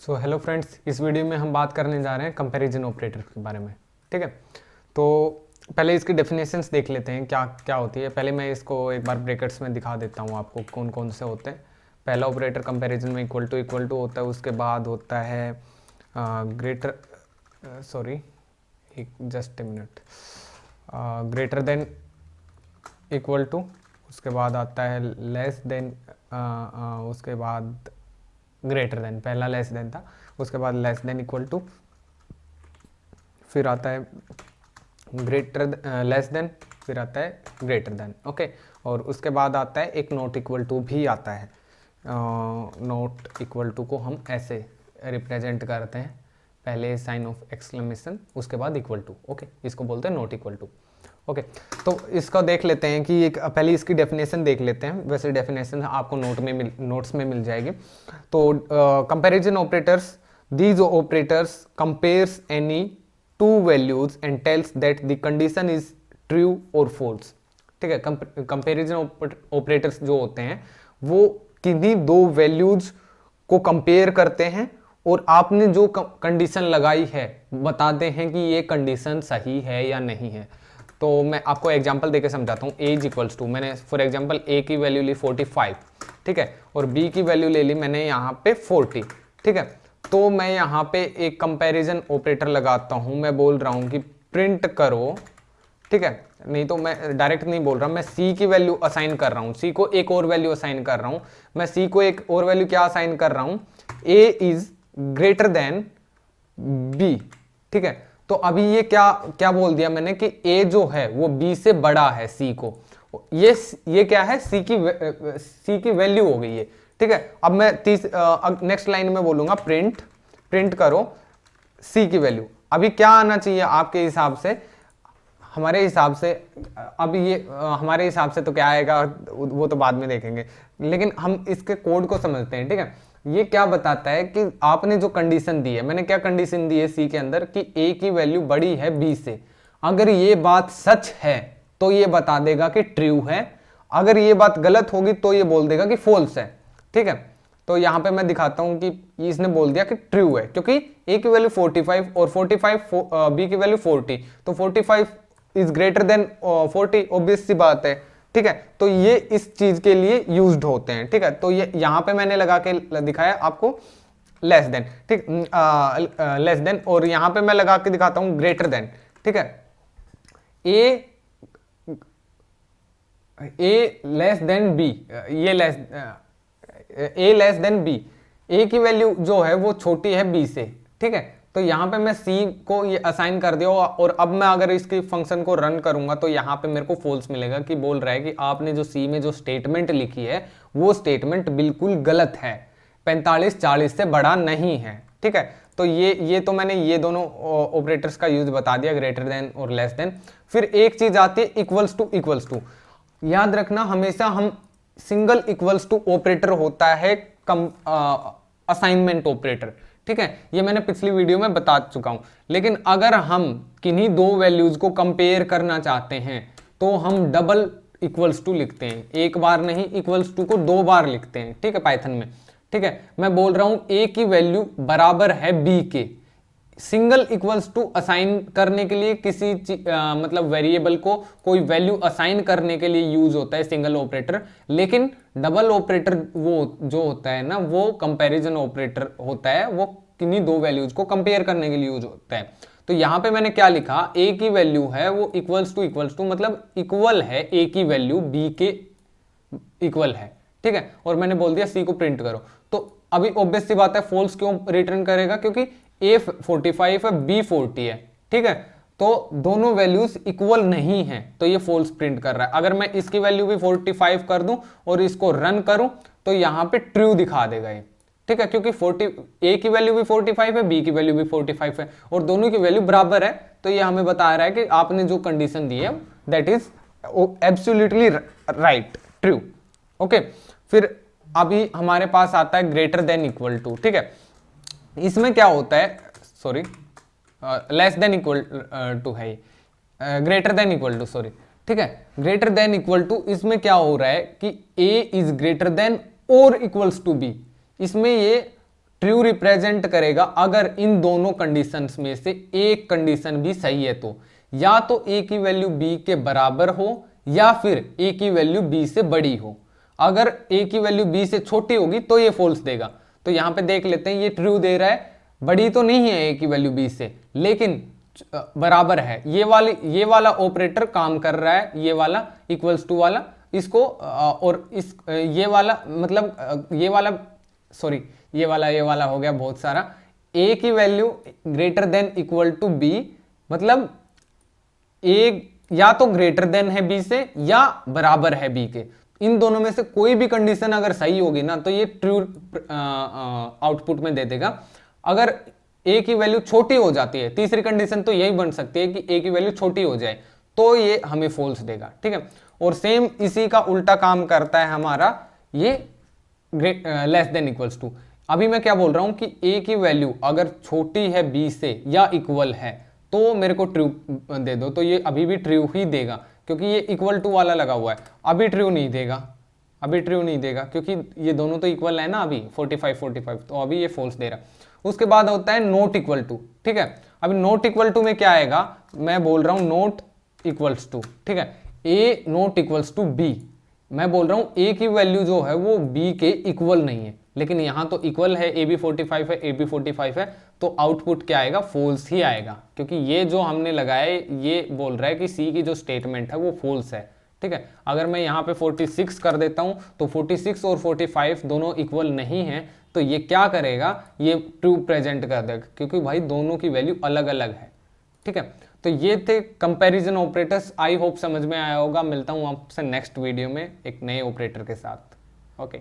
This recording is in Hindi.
सो हेलो फ्रेंड्स, इस वीडियो में हम बात करने जा रहे हैं कंपैरिजन ऑपरेटर के बारे में। ठीक है, तो पहले इसकी डेफिनेशंस देख लेते हैं क्या क्या होती है। पहले मैं इसको एक बार ब्रैकेट्स में दिखा देता हूँ आपको कौन कौन से होते हैं। पहला ऑपरेटर कंपैरिजन में इक्वल टू होता है, उसके बाद होता है ग्रेटर सॉरी एक just a minute greater than equal to, उसके बाद आता है लेस देन, उसके बाद ग्रेटर देन। पहला लेस देन था, उसके बाद लेस देन इक्वल टू, फिर आता है ग्रेटर लेस देन, फिर आता है ग्रेटर देन। ओके, और उसके बाद आता है एक नॉट इक्वल टू भी आता है। नॉट इक्वल टू को हम ऐसे रिप्रेजेंट करते हैं, पहले साइन ऑफ एक्सक्लेमेशन, उसके बाद इक्वल टू। ओके, इसको बोलते हैं नॉट इक्वल टू। ओके, तो इसको देख लेते हैं कि एक पहले इसकी डेफिनेशन देख लेते हैं। वैसे डेफिनेशन आपको नोट्स में मिल जाएगी। तो comparison operators, these operators compares any two values and tells that the condition is true और फॉल्स। ठीक है, कंपैरिजन ऑपरेटर्स जो होते हैं वो किन्हीं दो वैल्यूज को कंपेयर करते हैं और आपने जो कंडीशन लगाई है बताते हैं कि ये कंडीशन सही है या नहीं है। तो मैं आपको एग्जांपल देके समझाता हूँ। ए इज इक्वल्स टू, मैंने फॉर एग्जांपल ए की वैल्यू ली 45, ठीक है, और बी की वैल्यू ले ली मैंने यहाँ पे 40। ठीक है, तो मैं यहाँ पे एक कंपैरिजन ऑपरेटर लगाता हूँ। मैं बोल रहा हूँ कि प्रिंट करो, ठीक है, नहीं तो मैं डायरेक्ट नहीं बोल रहा, मैं सी की वैल्यू असाइन कर रहा हूँ, सी को एक और वैल्यू असाइन कर रहा हूँ। मैं सी को एक और वैल्यू क्या असाइन कर रहा हूँ, ए इज ग्रेटर देन बी। ठीक है, तो अभी ये क्या क्या बोल दिया मैंने कि ए जो है वो बी से बड़ा है सी को। ये क्या है, सी की वैल्यू हो गई है। ठीक है, अब मैं नेक्स्ट लाइन में बोलूंगा प्रिंट करो सी की वैल्यू। अभी क्या आना चाहिए आपके हिसाब से, हमारे हिसाब से, अभी ये हमारे हिसाब से तो क्या आएगा वो तो बाद में देखेंगे, लेकिन हम इसके कोड को समझते हैं। ठीक है, ये क्या बताता है कि आपने जो कंडीशन दी है, मैंने क्या कंडीशन दी है सी के अंदर कि ए की वैल्यू बड़ी है बी से। अगर ये बात सच है तो ये बता देगा कि ट्रू है, अगर ये बात गलत होगी तो ये बोल देगा कि फॉल्स है। ठीक है, तो यहां पे मैं दिखाता हूं कि इसने बोल दिया कि ट्रू है, क्योंकि ए की वैल्यू 45 और 45 बी की वैल्यू 40, तो 45 इज ग्रेटर देन 40, ऑब्वियस सी बात है। ठीक है, तो ये इस चीज के लिए यूज्ड होते हैं। ठीक है, तो ये यहां पे मैंने लगा के दिखाया आपको लेस देन, ठीक, लेस देन, और यहां पे मैं लगा के दिखाता हूं ग्रेटर देन। ठीक है, ए लेस देन बी, ये ए लेस देन बी, ए की वैल्यू जो है वो छोटी है बी से। ठीक है, तो यहां पे मैं सी को ये असाइन कर दिया, और अब मैं अगर इसकी फंक्शन को रन करूंगा तो यहां पे मेरे को फॉल्स मिलेगा, कि बोल रहा है कि आपने जो सी में जो स्टेटमेंट लिखी है वो स्टेटमेंट बिल्कुल गलत है, 45 40 से बड़ा नहीं है। ठीक है, तो ये तो मैंने ये दोनों ऑपरेटर्स का यूज बता दिया, ग्रेटर देन और लेस देन। फिर एक चीज आती है इक्वल्स टू। याद रखना हमेशा हम सिंगल इक्वल्स टू ऑपरेटर होता है असाइनमेंट ऑपरेटर। ठीक है, ये मैंने पिछली वीडियो में बता चुका हूं, लेकिन अगर हम किन्हीं दो वैल्यूज को कंपेयर करना चाहते हैं तो हम डबल इक्वल्स टू लिखते हैं, एक बार नहीं, इक्वल्स टू को दो बार लिखते हैं। ठीक है, पाइथन में। ठीक है, मैं बोल रहा हूं ए की वैल्यू बराबर है बी के। सिंगल इक्वल्स टू असाइन करने के लिए किसी मतलब वेरिएबल को कोई वैल्यू असाइन करने के लिए यूज होता है सिंगल ऑपरेटर, लेकिन डबल ऑपरेटर वो जो होता है ना, वो कंपैरिजन ऑपरेटर होता है, वो किन्हीं दो वैल्यूज को कंपेयर करने के लिए यूज होता है। तो यहां पे मैंने क्या लिखा, ए की वैल्यू है वो इक्वल्स टू मतलब इक्वल है, ए की वैल्यू बी के इक्वल है। ठीक है, और मैंने बोल दिया सी को प्रिंट करो। तो अभी ऑब्वियस सी बात है फॉल्स क्यों रिटर्न करेगा, क्योंकि ए 45 है बी 40 है। ठीक है, तो दोनों वैल्यूज इक्वल नहीं है, तो ये फॉल्स प्रिंट कर रहा है। अगर मैं इसकी वैल्यू भी 45 कर दूं और इसको रन करूं तो यहां पे ट्रू दिखा देगा ये। ठीक है, क्योंकि 40 ए की वैल्यू भी 45 है, बी की वैल्यू भी 45 है, और दोनों की वैल्यू बराबर है, तो ये हमें बता रहा है कि आपने जो कंडीशन दी है that is absolutely right, true. Okay, फिर अभी हमारे पास आता है ग्रेटर देन इक्वल टू। ठीक है, इसमें क्या होता है, sorry less than equal to है, greater than equal to, sorry. ठीक है, ग्रेटर देन इक्वल टू, इसमें क्या हो रहा है कि ए इज ग्रेटर देन और इक्वल्स टू बी। इसमें ये ट्रू रिप्रेजेंट करेगा अगर इन दोनों कंडीशंस में से एक कंडीशन भी सही है तो, या तो ए की वैल्यू बी के बराबर हो या फिर ए की वैल्यू बी से बड़ी हो। अगर ए की वैल्यू बी से छोटी होगी तो ये फॉल्स देगा। तो यहां पे देख लेते हैं, ये ट्रू दे रहा है, बड़ी तो नहीं है ए की वैल्यू बी से, लेकिन बराबर है। ये वाला ऑपरेटर काम कर रहा है, ये वाला इक्वल्स टू वाला इसको, और इस ये वाला मतलब ये वाला सॉरी ये वाला हो गया बहुत सारा। ए की value greater than equal to B, मतलब ए या तो ग्रेटर देन है बी से या बराबर है बी के। इन दोनों में से कोई भी कंडीशन अगर सही होगी ना तो ये ट्रू आउटपुट में दे देगा। अगर ए की वैल्यू छोटी हो जाती है, तीसरी कंडीशन तो यही बन सकती है कि ए की वैल्यू छोटी हो जाए, तो ये हमें फॉल्स देगा। ठीक है, और सेम इसी का उल्टा काम करता है हमारा ये लेस देन इक्वल्स टू। अभी मैं क्या बोल रहा हूं कि ए की वैल्यू अगर छोटी है बी से या इक्वल है तो मेरे को ट्रू दे दो, तो ये अभी भी ट्रू ही देगा क्योंकि ये इक्वल टू वाला लगा हुआ है। अभी ट्रू नहीं देगा, अभी ट्रू नहीं देगा क्योंकि ये दोनों तो इक्वल है ना अभी 45 तो अभी ये फॉल्स दे रहा है। उसके बाद होता है नॉट इक्वल टू। ठीक है, अभी नॉट इक्वल टू में क्या आएगा, मैं बोल रहा हूं नॉट इक्वल्स टू। ठीक है, A not equals to B, मैं बोल रहा हूं ए की वैल्यू जो है वो बी के इक्वल नहीं है, लेकिन यहां तो इक्वल है, ए बी 45 है, ए बी 45 है, तो आउटपुट क्या आएगा, फॉल्स ही आएगा क्योंकि ये जो हमने लगाया है ये बोल रहा है कि सी की जो स्टेटमेंट है वो फॉल्स है। ठीक है, अगर मैं यहाँ पे 46 कर देता हूँ तो 46 और 45 दोनों इक्वल नहीं है, तो ये क्या करेगा, ये ट्रू प्रेजेंट कर देगा क्योंकि भाई दोनों की वैल्यू अलग अलग है। ठीक है, तो ये थे कंपैरिजन ऑपरेटर्स। आई होप समझ में आया होगा। मिलता हूँ आपसे नेक्स्ट वीडियो में एक नए ऑपरेटर के साथ। ओके।